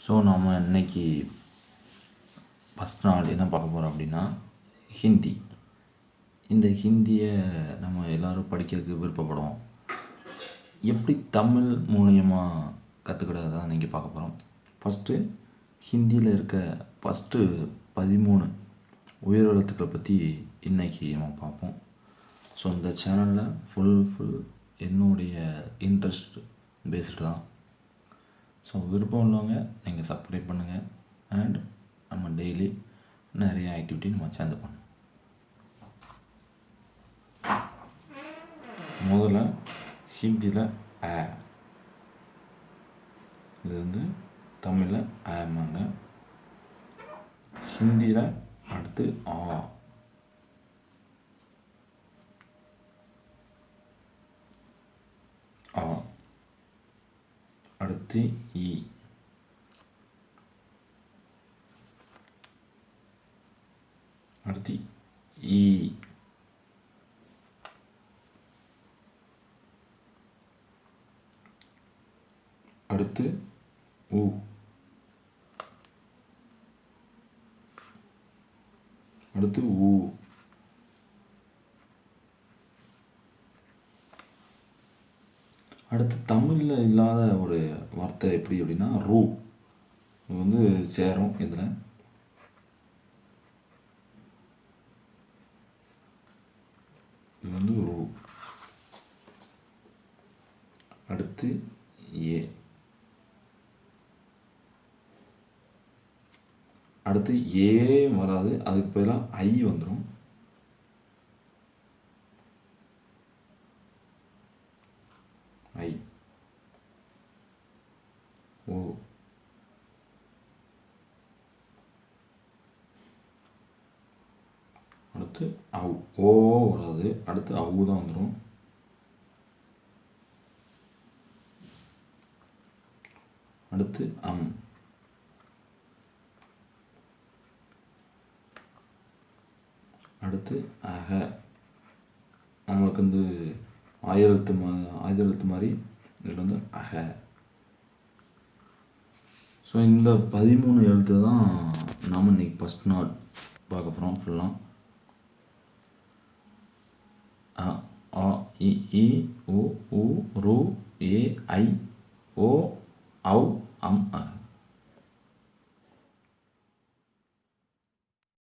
So நாம் இன்னைக்கு first நாள் என்ன பார்க்க போகிறோம் அப்படின்னா ஹிந்தி. இந்த ஹிந்தியை நம்ம எல்லோரும் படிக்கிறதுக்கு விருப்பப்படுவோம். எப்படி தமிழ் மூலியமாக கற்றுக்கிட்டதை தான் இன்றைக்கி பார்க்க போகிறோம். ஃபஸ்ட்டு ஹிந்தியில் இருக்க ஃபஸ்ட்டு 13 உயிரெழுத்துக்களை பற்றி இன்றைக்கி நம்ம பார்ப்போம். ஸோ இந்த சேனலில் ஃபுல் என்னுடைய இன்ட்ரெஸ்ட் பேஸ்டு தான். ஸோ விருப்பம் உள்ளவங்க நீங்கள் சப்ஸ்கிரைப் பண்ணுங்கள். அண்ட் நம்ம டெய்லி நிறைய ஆக்டிவிட்டி நம்ம சேர்ந்து பண்ணோம். முதல்ல ஹிந்தியில் ஆ, இது தமிழில் ஆமாங்க. ஹிந்தியில் அடுத்து ஆ, ஆ, அடுத்து இ, அடுத்து ஈ, அடுத்து உ, அடுத்து ஊ, அடுத்து தமிழில் இல்லாத ஒரு வார்த்தை எப்படி அப்படின்னா ரூ. இது சேரும். இதில் இது ரூ. அடுத்து ஏ, அடுத்து ஏ வராது, அதுக்கு பதிலாக ஐ வந்துடும். ஐ, ஓ, அடுத்து அவு. ஓ வராது, அடுத்து அவு தான் வந்துடும். அடுத்து அம், அடுத்து அக. நம்மளுக்கு ஆயுதெழுத்து மாதிரி இதில் அக. ஸோ இந்த 13 எழுத்து தான் நாம் இன்றைக்கி ஃபஸ்ட் நாள் பார்க்க போகிறோம். ஃபுல்லாக அ, ஆ, இ, உ, ரு, ஏ, ஐ, ஓ, ஔ, அம், அக.